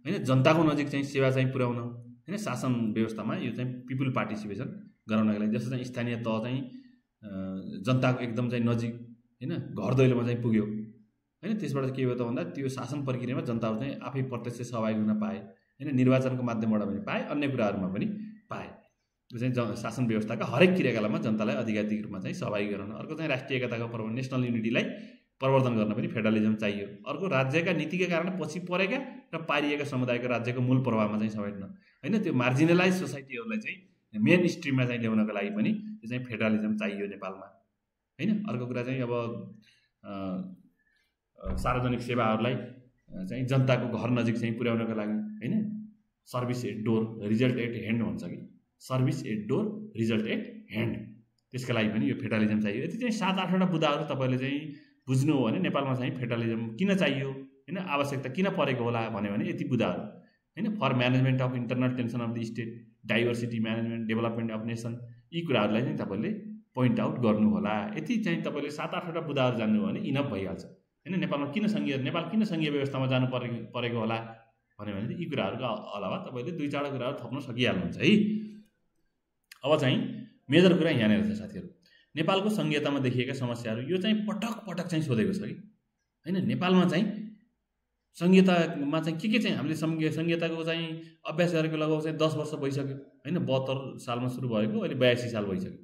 हैन, जनताको नजिक चाहिँ सेवा चाहिँ पुर्याउन हैन। शासन व्यवस्थामा यो चाहिँ पिपुल पार्टिसिपेसन गराउनका लागि, जस्तो चाहिँ स्थानीय तह चाहिँ जनताको एकदम चाहिँ नजिक हैन, घर दैलोमा चाहिँ पुग्यो हैन। त्यसबाट के भयो त भन्दा त्यो शासन प्रक्रियामा जनताहरू चाहिँ आफै प्रत्यक्ष सहभागी हुन पाए हैन, निर्वाचनको माध्यमबाट पनि पाए, अन्य कुराहरूमा पनि पाए। यो चाहिँ शासन व्यवस्थाका हरेक क्रियाकलापमा जनतालाई अधिकाधिक रूपमा चाहिँ सहभागी गराउन। अर्को चाहिँ राष्ट्रिय एकताको प्रवर्धन, नेसनल युनिटीलाई प्रवर्धन गर्न पनि फेडरलिजम चाहियो। अर्को राज्यका नीतिका कारण पछि परेका र पारिएका समुदायको राज्यको मूल प्रभावमा चाहिँ समेट्न हैन। त्यो मार्जिनलाइज सोसाइटीहरूलाई चाहिँ मेन स्ट्रिममा चाहिँ ल्याउनको लागि पनि यो चाहिँ फेडरलिजम चाहियो नेपालमा हैन। अर्को कुरा चाहिँ अब सार्वजनिक सेवाहरूलाई चाहिँ जनताको घर नजिक चाहिँ पुर्याउनको लागि हैन, service at door result at hand भन्छ कि, service at door result at hand, त्यसका लागि पनि यो फेडरलिजम चाहियो। यति चाहिँ 7-8वटा बुदाहरू तपाईँले चाहिँ बुझ्नु हो भने नेपालमा चाहिँ फेडरलिजम किन चाहियो हैन, आवश्यकता किन परेको होला भन्यो भने यति बुदाहरू हैन। For management of internal tension of the state, diversity management, development of nation, यी कुराहरूलाई चाहिँ तपाईँले पोइन्ट आउट गर्नु होला। यति चाहिँ तपाईँले 7-8वटा बुदाहरू जान्नु हो भने इनफ भइहाल्छ हैन। नेपाल किन सङ्घीय व्यवस्थामा जानु परेको होला भन्यो भने यी कुराहरूको अलावा तपाईँले 2-4 कुराहरू थप्न सकिहाल्नुहुन्छ है। अब चाहिँ मेजर कुरा यहाँनिर छ साथीहरू, नेपालको सङ्घीयतामा देखिएका समस्याहरू। यो चाहिँ पटक चाहिँ सोधेको छ कि हैन। नेपालमा चाहिँ सङ्घीयतामा चाहिँ के चाहिँ हामीले सङ्घीयताको चाहिँ अभ्यास गरेको लगभग चाहिँ 10 वर्ष भइसक्यो हैन। 72 सालमा सुरु भएको, अहिले 82 साल भइसक्यो।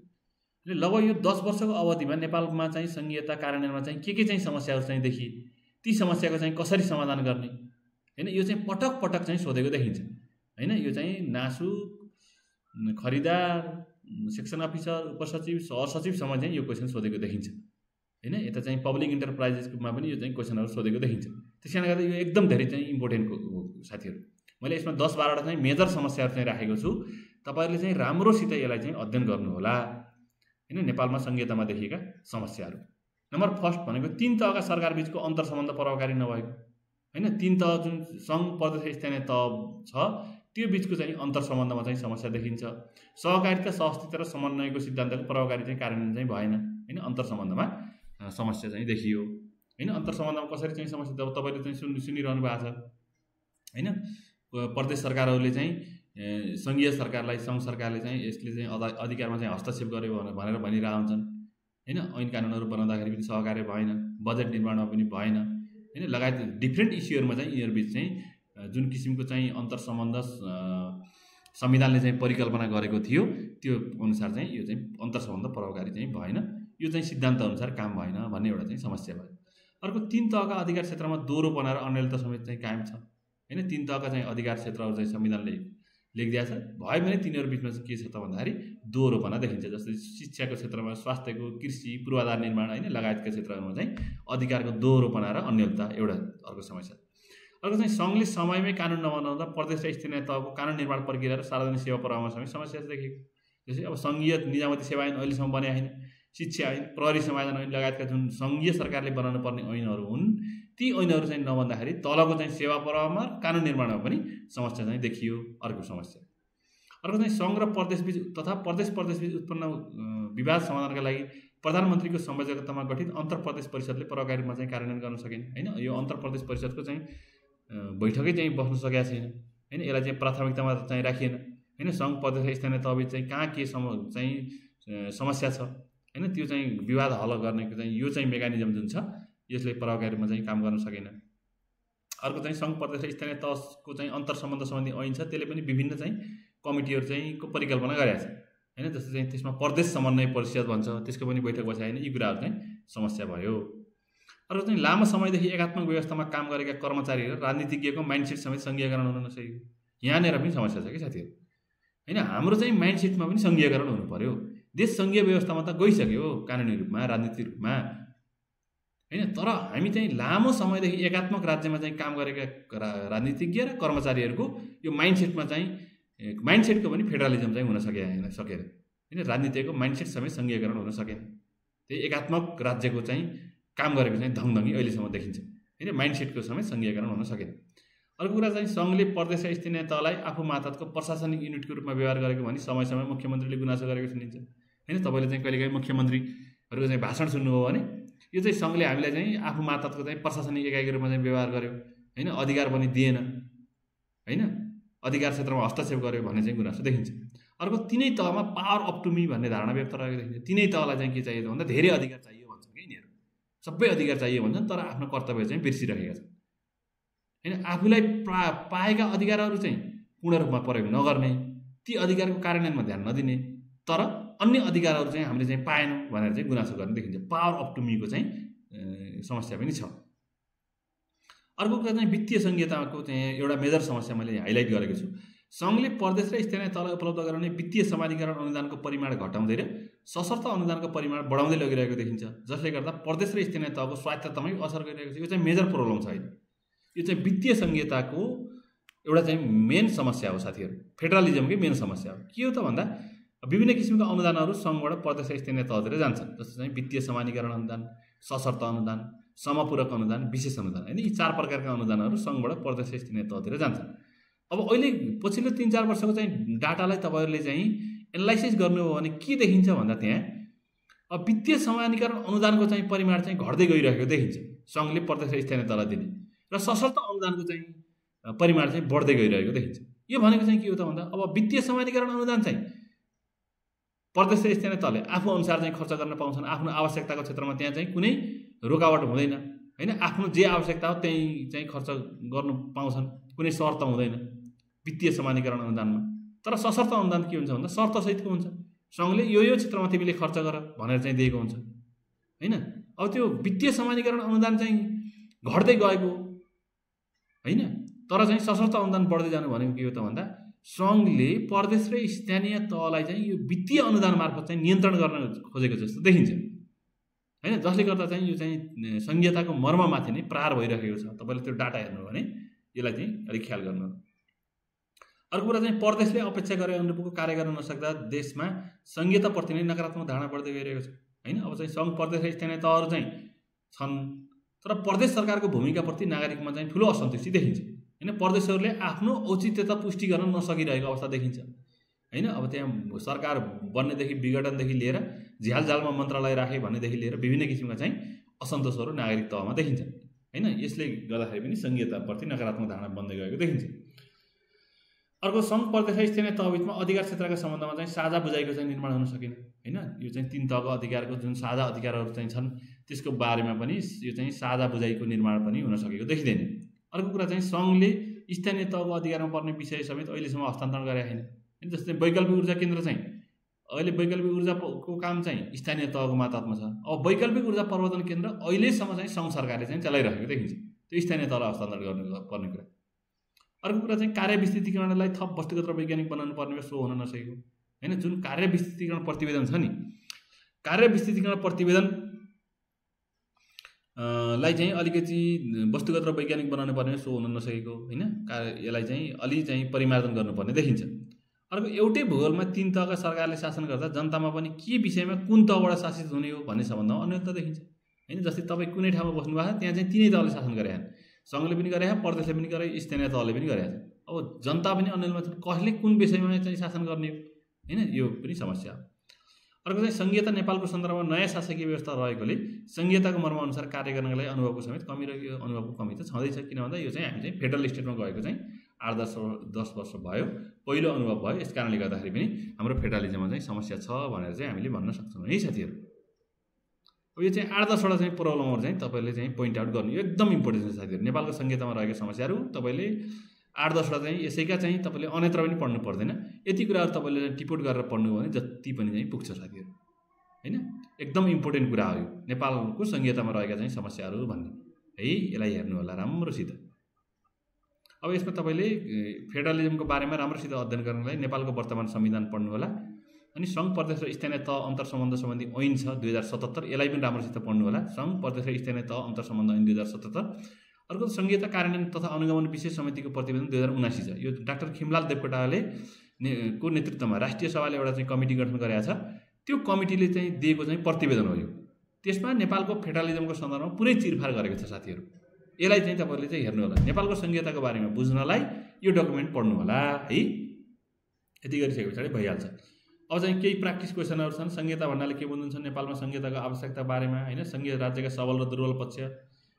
लगभग यो 10 वर्षको अवधिमा नेपालमा चाहिँ सङ्घीयता कार्यान्वयनमा चाहिँ के चाहिँ समस्याहरू चाहिँ देखिए, ती समस्याको चाहिँ कसरी समाधान गर्ने हैन, यो चाहिँ पटक चाहिँ सोधेको देखिन्छ हैन। यो चाहिँ नासु, खरिदार, सेक्सन अफिसर, उपसचिव, सहसचिवसम्म चाहिँ यो क्वेसन सोधेको देखिन्छ हैन। यता चाहिँ पब्लिक इन्टरप्राइजेसमा पनि यो चाहिँ क्वेसनहरू सोधेको देखिन्छ। त्यस कारणले गर्दा यो एकदम धेरै चाहिँ इम्पोर्टेन्ट हो साथीहरू। मैले यसमा 10-12वटा चाहिँ मेजर समस्याहरू चाहिँ राखेको छु, तपाईँहरूले चाहिँ राम्रोसित यसलाई चाहिँ अध्ययन गर्नुहोला हैन। नेपालमा सङ्घीयतामा देखिएका समस्याहरू। नम्बर फर्स्ट भनेको 3 तहका सरकार बीचको अन्तर सम्बन्ध प्रभावकारी नभएको हैन। 3 तह जुन सङ्घ, प्रदेश, स्थानीय तह छ त्यो बीचको चाहिँ अन्तर सम्बन्धमा चाहिँ समस्या देखिन्छ। सहकारिता, सहअस्तित्व र समन्वयको सिद्धान्तको प्रभावकारी चाहिँ कार्यान्वयन चाहिँ भएन हैन। अन्तर सम्बन्धमा समस्या चाहिँ देखियो हैन। अन्तर सम्बन्धमा कसरी चाहिँ समस्या, जब तपाईँले चाहिँ सुनिरहनु भएको छ हैन। प्रदेश सरकारहरूले चाहिँ सङ्घीय सरकारलाई, सङ्घ सरकारले चाहिँ यसले चाहिँ अधिकारमा चाहिँ हस्तक्षेप गर्यो भनेर भनिरहेका हुन्छन् हैन। ऐन कानुनहरू बनाउँदाखेरि पनि सहकार्य भएन, बजेट निर्माणमा पनि भएन हैन। लगायत डिफ्रेन्ट इस्युहरूमा चाहिँ यिनीहरू बिच चाहिँ जुन किसिमको चाहिँ अन्तर सम्बन्ध संविधानले चाहिँ परिकल्पना गरेको थियो त्यो अनुसार चाहिँ यो चाहिँ अन्तर सम्बन्ध प्रभावकारी चाहिँ भएन, यो चाहिँ सिद्धान्त अनुसार काम भएन भन्ने एउटा चाहिँ समस्या भयो। अर्को 3 तहका अधिकार क्षेत्रमा दोहोरोपना र अनियमितता समेत चाहिँ कायम छ हैन। 3 तहका चाहिँ अधिकार क्षेत्रहरू चाहिँ संविधानले लेखिदिएको छ, भयो भने तिनीहरू बिचमा चाहिँ के छ त भन्दाखेरि दोहोरोपना देखिन्छ। जस्तै शिक्षाको क्षेत्रमा, स्वास्थ्यको, कृषि, पूर्वाधार निर्माण हैन लगायतका क्षेत्रहरूमा चाहिँ अधिकारको दोहोरोपना र अन्यलता एउटा अर्को समस्या। अर्को चाहिँ सङ्घले समयमै कानुन नबनाउँदा प्रदेश र स्थानीय तहको कानुन निर्माण प्रक्रिया र सार्वजनिक सेवा प्रवाहमा समेत समस्या देखिएको। जस्तै अब सङ्घीय निजामती सेवा ऐन अहिलेसम्म बने होइन, शिक्षा ऐन, प्रहरी समायोजन ऐन लगायतका जुन सङ्घीय सरकारले बनाउनु पर्ने ऐनहरू हुन् ती ऐनहरू चाहिँ नबन्दाखेरि तलको चाहिँ सेवा प्रवाहमा, कानुन निर्माणमा पनि समस्या चाहिँ देखियो। अर्को समस्या। अर्को चाहिँ सङ्घ र प्रदेशबीच तथा प्रदेशबीच उत्पन्न विवाद समाधानका लागि प्रधानमन्त्रीको संयोजकतामा गठित अन्तर प्रदेश परिषदले प्रभावकारी रूपमा चाहिँ कार्यान्वयन गर्न सकेन हैन। यो अन्तर प्रदेश परिषदको चाहिँ बैठकै चाहिँ बस्न सकेका छैन हैन। यसलाई चाहिँ प्राथमिकतामा चाहिँ राखिएन हैन। सङ्घ प्रदेश र स्थानीय तहबीच चाहिँ कहाँ के चाहिँ समस्या छ हैन, त्यो चाहिँ विवाद हल गर्नेको चाहिँ यो चाहिँ मेकानिजम जुन छ यसले प्रभावकारी रूपमा चाहिँ काम गर्न सकेन। अर्को चाहिँ सङ्घ प्रदेश र स्थानीय तहको चाहिँ अन्तर सम्बन्ध सम्बन्धी ऐन छ, त्यसले पनि विभिन्न चाहिँ कमिटीहरू चाहिँ को परिकल्पना गरेको छ हैन। जस्तै चाहिँ त्यसमा प्रदेश समन्वय परिषद भन्छ, त्यसको पनि बैठक बसाएन। यी कुराहरू चाहिँ समस्या भयो। अर्को चाहिँ लामो समयदेखि एकात्मक व्यवस्थामा काम गरेका कर्मचारी र राजनीतिज्ञको माइन्डसेट समेत सङ्घीयकरण हुन नसकेको, यहाँनिर पनि समस्या छ कि साथीहरू हैन। हाम्रो चाहिँ माइन्डसेटमा पनि सङ्घीयकरण हुनु पर्यो। देश सङ्घीय व्यवस्थामा त गइसक्यो कानुनी रूपमा, राजनीतिक रूपमा हैन। तर हामी चाहिँ लामो समयदेखि एकात्मक राज्यमा चाहिँ काम गरेका राजनीतिज्ञ र कर्मचारीहरूको यो माइन्डसेटको पनि फेडरलिजम चाहिँ हुन सकेन हैन। राजनीतिको माइन्डसेट समेत सङ्घीयकरण हुन सकेन। त्यही एकात्मक राज्यको चाहिँ काम गरेको चाहिँ धङधङ्गी अहिलेसम्म देखिन्छ हैन। माइन्डसेटको समेत सङ्घीयकरण हुन सकेन। अर्को कुरा चाहिँ सङ्घले प्रदेश र स्थानीय तहलाई आफू मातहतको प्रशासनिक युनिटको रूपमा व्यवहार गरेको भनी समय समय मुख्यमन्त्रीले गुनासो गरेको सुनिन्छ हैन। तपाईँले चाहिँ कहिलेकाहीँ मुख्यमन्त्रीहरूको चाहिँ भाषण सुन्नुभयो भने यो चाहिँ सङ्घले हामीलाई चाहिँ आफू मातहतको चाहिँ प्रशासनिक एकाइको रूपमा चाहिँ व्यवहार गर्यो हैन, अधिकार पनि दिएन हैन, अधिकार क्षेत्रमा हस्तक्षेप गर्यो भन्ने चाहिँ गुनासो देखिन्छ। अर्को तिनै तहमा पावर अप टु मी भन्ने धारणा व्यक्त रहेको देखिन्छ। तिनै तहलाई चाहिँ के चाहियो भन्दा धेरै अधिकार चाहियो भन्छन् कि यिनीहरू, सबै अधिकार चाहियो भन्छन्, तर आफ्नो कर्तव्य चाहिँ बिर्सिरहेका छन् हैन। आफूलाई पाएका अधिकारहरू चाहिँ पूर्ण रूपमा प्रयोग नगर्ने, ती अधिकारको कार्यान्वयनमा ध्यान नदिने, तर अन्य अधिकारहरू चाहिँ हामीले चाहिँ पाएनौँ भनेर चाहिँ गुनासो गर्ने देखिन्छ। पावर अप टु मीको चाहिँ समस्या पनि छ। अर्को कुरा चाहिँ वित्तीय सङ्घीयताको चाहिँ एउटा मेजर समस्या मैले हाइलाइट गरेको छु। सङ्घले प्रदेश र स्थानीय तहलाई उपलब्ध गराउने वित्तीय समाजीकरण अनुदानको परिमाण घटाउँदै र सशर्त अनुदानको परिमाण बढाउँदै लगिरहेको देखिन्छ, जसले गर्दा प्रदेश र स्थानीय तहको स्वायत्ततामै असर गरिरहेको छ। यो चाहिँ मेजर प्रब्लम छ अहिले। यो चाहिँ वित्तीय सङ्घीयताको एउटा चाहिँ मेन समस्या हो साथीहरू, फेडरलिजमकै मेन समस्या हो। के हो त भन्दा विभिन्न किसिमका अनुदानहरू सङ्घबाट प्रदेश र स्थानीय तहतिर जान्छन्, जस्तो चाहिँ वित्तीय समानीकरण अनुदान, सशर्त अनुदान, समपूरक अनुदान, विशेष अनुदान हैन। यी 4 प्रकारका अनुदानहरू सङ्घबाट प्रदेश र स्थानीय तहतिर जान्छन्। अब अहिले पछिल्लो 3-4 वर्षको चाहिँ डाटालाई तपाईँहरूले चाहिँ एनालाइसिस गर्नुभयो भने के देखिन्छ भन्दा त्यहाँ अब वित्तीय समानीकरण अनुदानको चाहिँ परिमाण चाहिँ घट्दै गइरहेको देखिन्छ सङ्घले प्रदेश र स्थानीय तहलाई दिने, र सशर्त अनुदानको चाहिँ परिमाण चाहिँ बढ्दै गइरहेको देखिन्छ। यो भनेको चाहिँ के हो त भन्दा अब वित्तीय समानीकरण अनुदान चाहिँ प्रदेश र स्थानीय तहले आफू अनुसार चाहिँ खर्च गर्न पाउँछन्। आफ्नो आवश्यकताको क्षेत्रमा त्यहाँ चाहिँ कुनै रोकावट हुँदैन हैन। आफ्नो जे आवश्यकता हो त्यही चाहिँ खर्च गर्नु पाउँछन्, कुनै शर्त हुँदैन वित्तीय समानीकरण अनुदानमा। तर सशर्त अनुदान के हुन्छ भन्दा शर्तसहितको हुन्छ। सङ्घले यो क्षेत्रमा तिमीले खर्च गर भनेर चाहिँ दिएको हुन्छ हैन। अब त्यो वित्तीय समानीकरण अनुदान चाहिँ घट्दै गएको हैन, तर चाहिँ सशर्त अनुदान बढ्दै जानु भनेको के हो त भन्दा सङ्घले प्रदेश र स्थानीय तहलाई चाहिँ यो वित्तीय अनुदान मार्फत चाहिँ नियन्त्रण गर्न खोजेको जस्तो देखिन्छ हैन, जसले गर्दा चाहिँ यो चाहिँ सङ्घीयताको मर्ममाथि नै प्रहार भइरहेको छ। तपाईँले त्यो डाटा हेर्नु भने यसलाई चाहिँ अलिक ख्याल गर्नु। अर्को कुरा चाहिँ प्रदेशले अपेक्षा गरे अनुरूपको कार्य गर्न नसक्दा देशमा सङ्घीयताप्रति नै नकारात्मक धारणा बढ्दै गइरहेको छ हैन। अब चाहिँ सङ्घ, प्रदेश र स्थानीय तहहरू चाहिँ छन्, तर प्रदेश सरकारको भूमिकाप्रति नागरिकमा चाहिँ ठुलो असन्तुष्टि देखिन्छ हैन। प्रदेशहरूले आफ्नो औचित्यता पुष्टि गर्न नसकिरहेको अवस्था देखिन्छ हैन। अब त्यहाँ सरकार बन्नेदेखि विघटनदेखि लिएर झ्यालझालमा मन्त्रालय राखे भन्नेदेखि लिएर विभिन्न किसिमका चाहिँ असन्तोषहरू नागरिक तहमा देखिन्छन् हैन। यसले गर्दाखेरि पनि सङ्घीयताप्रति नकारात्मक धारणा बन्दै गएको देखिन्छ। अर्को सङ्घ, प्रदेश र स्थानीय तहबिचमा अधिकार क्षेत्रका सम्बन्धमा चाहिँ साझा बुझाइको चाहिँ निर्माण हुन सकेन हैन। यो चाहिँ 3 तहको अधिकारको जुन साझा अधिकारहरू चाहिँ छन् त्यसको बारेमा पनि यो चाहिँ साझा बुझाइको निर्माण पनि हुन सकेको देखिँदैन। अर्को कुरा चाहिँ सङ्घले स्थानीय तहको अधिकारमा पर्ने विषय समेत अहिलेसम्म हस्तान्तरण गरेका छैन। जस्तै वैकल्पिक ऊर्जा केन्द्र चाहिँ अहिले वैकल्पिक ऊर्जाको काम चाहिँ स्थानीय तहको मातहतमा छ। अब वैकल्पिक ऊर्जा प्रवर्धन केन्द्र अहिलेसम्म चाहिँ सङ्घ सरकारले चाहिँ चलाइरहेको देखिन्छ, त्यो स्थानीय तहलाई हस्तान्तरण गर्नुपर्ने कुरा। अर्को कुरा चाहिँ कार्य विस्तृतीकरणलाई थप वस्तुगत र वैज्ञानिक बनाउनु पर्ने सो हुन नसकेको हैन। जुन कार्य विस्तृतीकरण प्रतिवेदन छ नि, कार्य विस्तृतीकरण प्रतिवेदन लाई चाहिँ अलिकति वस्तुगत र वैज्ञानिक बनाउनु पर्ने सो हुन नसकेको हैन। यसलाई चाहिँ अलि चाहिँ परिमार्जन गर्नुपर्ने देखिन्छ। अर्को एउटै भूगोलमा 3 तहका सरकारले शासन गर्दा जनतामा पनि के विषयमा कुन तहबाट शासित हुने हो भन्ने सम्बन्धमा अन्यथा देखिन्छ हैन। जस्तै तपाईँ कुनै ठाउँमा बस्नु भएको छ, त्यहाँ चाहिँ 3 तहले शासन गरेका छन्, सङ्घले पनि गरेका, प्रदेशले पनि गरे, स्थानीय तहले पनि गरेका छन्। अब अब जनता पनि अन्यलमा छन्, कसले कुन विषयमा चाहिँ शासन गर्ने हो हैन, यो पनि समस्या हो। अर्को चाहिँ संघीयता नेपालको सन्दर्भमा नयाँ शासकीय व्यवस्था रहेकोले संघीयताको मर्मअनुसार कार्य गर्नका लागि अनुभवको समेत कमी र यो अनुभवको कमी त छँदैछ। किन भन्दा यो चाहिँ हामी चाहिँ फेडरल स्टेटमा गएको चाहिँ 8-10 वर्ष भयो, पहिलो अनुभव भयो। यस कारणले गर्दाखेरि पनि हाम्रो फेडरलिजममा चाहिँ समस्या छ भनेर चाहिँ हामीले भन्न सक्छौँ है साथीहरू। अब यो चाहिँ 8-10वटा चाहिँ प्रब्लमहरू चाहिँ तपाईँले चाहिँ पोइन्ट आउट गर्नु एकदम इम्पोर्टेन्ट छ साथीहरू। नेपालको संघीयतामा रहेका समस्याहरू तपाईँले 8-10वटा चाहिँ यसैका चाहिँ तपाईँले अन्यत्र पनि पढ्नु पर्दैन, यति कुराहरू तपाईँले टिपोट गरेर पढ्नुभयो भने जति पनि चाहिँ पुग्छ साथीहरू हैन। एकदम इम्पोर्टेन्ट कुरा हो यो नेपालको संघीयतामा रहेका चाहिँ समस्याहरू भन्ने है। यसलाई हेर्नु होला राम्रोसित। अब यसमा तपाईँले फेडरलिजमको बारेमा राम्रोसित अध्ययन गर्नलाई नेपालको वर्तमान संविधान पढ्नु होला। अनि सङ्घ प्रदेश र स्थानीय तह अन्तर सम्बन्ध सम्बन्धी ऐन छ 2077, यसलाई पनि राम्रोसित पढ्नु होला। सङ्घ प्रदेश र स्थानीय तह अन्तर सम्बन्ध ऐन 2077। अर्को संघीयता कार्यान्वयन तथा अनुगमन विशेष समितिको प्रतिवेदन 2079 छ। यो डाक्टर खिमलाल देवकोटाले को नेतृत्वमा राष्ट्रिय सभाले एउटा चाहिँ कमिटी गठन गरेको छ। त्यो कमिटीले चाहिँ दिएको चाहिँ प्रतिवेदन हो यो। त्यसमा नेपालको फेडरलिजमको सन्दर्भमा पुरै चिरफार गरेको छ साथीहरू। यसलाई चाहिँ तपाईँले चाहिँ हेर्नु होला। नेपालको संघीयताको बारेमा बुझ्नलाई यो डकुमेन्ट पढ्नु होला है। यति गरिसके पछाडि भइहाल्छ। अब चाहिँ केही प्र्याक्टिस क्वेसनहरू छन्। संघीयता भन्नाले के बुझ्नुहुन्छ, नेपालमा संघीयताको आवश्यकता बारेमा हैन, संघीय राज्यका सबल र दुर्बल पक्ष,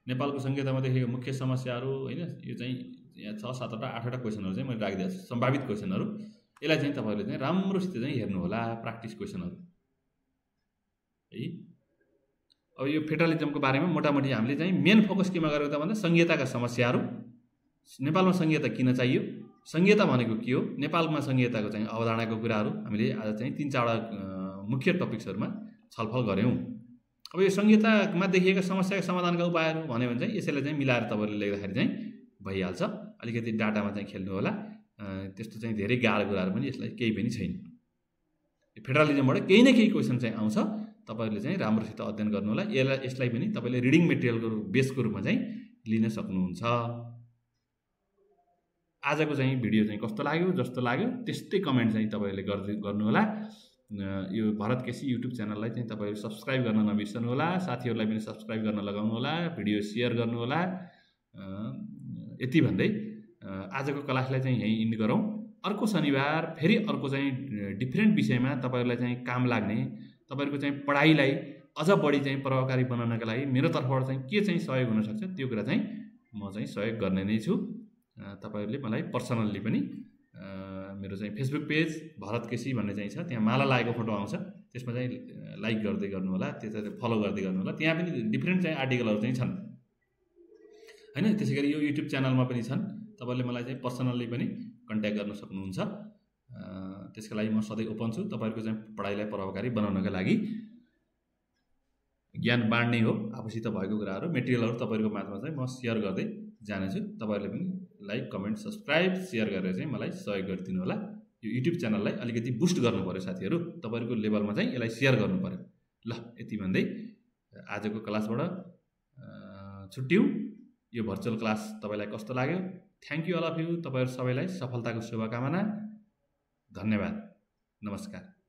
नेपालको संघीयतामा देखेको मुख्य समस्याहरू हैन। यो चाहिँ यहाँ 6-7वटा 8वटा क्वेसनहरू चाहिँ मैले राखिदिएको छु, सम्भावित क्वेसनहरू। यसलाई चाहिँ तपाईँहरूले चाहिँ राम्रोसित चाहिँ हेर्नु होला, प्र्याक्टिस क्वेसनहरू है। अब यो फेडरलिजमको बारेमा मोटामोटी हामीले चाहिँ मेन फोकस केमा गरेको त भन्दा संघीयताका समस्याहरू, नेपालमा संघीयता किन चाहियो, संघीयता भनेको के हो, नेपालमा संघीयताको चाहिँ अवधारणाको कुराहरू हामीले आज चाहिँ 3-4वटा मुख्य टपिक्सहरूमा छलफल गऱ्यौँ। अब यो संघीयतामा देखिएका समस्याका समाधानका उपायहरू भन्यो भने चाहिँ यसैलाई चाहिँ मिलाएर तपाईँले लेख्दाखेरि चाहिँ भइहाल्छ। अलिकति डाटामा चाहिँ खेल्नु होला। त्यस्तो चाहिँ धेरै गाह्रो कुराहरू पनि यसलाई केही पनि छैन। फेडरलिजमबाट केही न केही क्वेसन चाहिँ आउँछ, तपाईँहरूले चाहिँ राम्रोसित अध्ययन गर्नु होला। यसलाई पनि तपाईँले रिडिङ मेटेरियलको बेसको रूपमा चाहिँ लिन सक्नुहुन्छ। आजको चाहिँ भिडियो चाहिँ कस्तो लाग्यो, जस्तो लाग्यो त्यस्तै कमेन्ट चाहिँ तपाईँहरूले गर्नु होला। यो भरत केसी युट्युब च्यानललाई चाहिँ तपाईँहरू सब्सक्राइब गर्न नबिर्सनु होला। साथीहरूलाई पनि सब्सक्राइब गर्न लगाउनु होला, भिडियो सेयर गर्नु होला। यति भन्दै आजको क्लासलाई चाहिँ यहीँ इन्ड गरौँ। अर्को शनिबार फेरि अर्को चाहिँ डिफ्रेन्ट विषयमा तपाईँहरूलाई चाहिँ काम लाग्ने, तपाईँहरूको चाहिँ पढाइलाई अझ बढी चाहिँ प्रभावकारी बनाउनका लागि मेरो तर्फबाट चाहिँ के चाहिँ सहयोग हुनसक्छ त्यो कुरा चाहिँ म चाहिँ सहयोग गर्ने नै छु। तपाईँहरूले मलाई पर्सनल्ली पनि मेरो चाहिँ फेसबुक पेज भरत केसी भन्ने चाहिँ छ, त्यहाँ माला लागेको फोटो आउँछ, त्यसमा चाहिँ लाइक गर्दै गर्नु होला, त्यसमा फलो गर्दै गर्नु होला। त्यहाँ पनि डिफ्रेन्ट चाहिँ आर्टिकलहरू चाहिँ छन् हैन। त्यसै गरी यो युट्युब च्यानलमा पनि छन्। तपाईँले मलाई चाहिँ पर्सनल्ली पनि कन्ट्याक्ट गर्न सक्नुहुन्छ। त्यसको लागि म सधैँ ओपन छु। तपाईँहरूको चाहिँ पढाइलाई प्रभावकारी बनाउनका लागि ज्ञान बाँड्ने हो, आफूसित भएको कुराहरू मेटेरियलहरू तपाईँहरूको माझमा चाहिँ म सेयर गर्दै जानेछु। तपाईँहरूले पनि लाइक, कमेन्ट, सब्सक्राइब, सेयर गरेर चाहिँ मलाई सहयोग गरिदिनु होला। यो युट्युब च्यानललाई अलिकति बुस्ट गर्नु पऱ्यो साथीहरू, तपाईँहरूको लेभलमा चाहिँ यसलाई सेयर गर्नु पऱ्यो। ल यति भन्दै आजको क्लासबाट छुट्यौँ। यो भर्चुअल क्लास तपाईँलाई कस्तो लाग्यो? Thank you all of you. तपाईँहरू सबैलाई सफलताको शुभकामना। धन्यवाद। नमस्कार।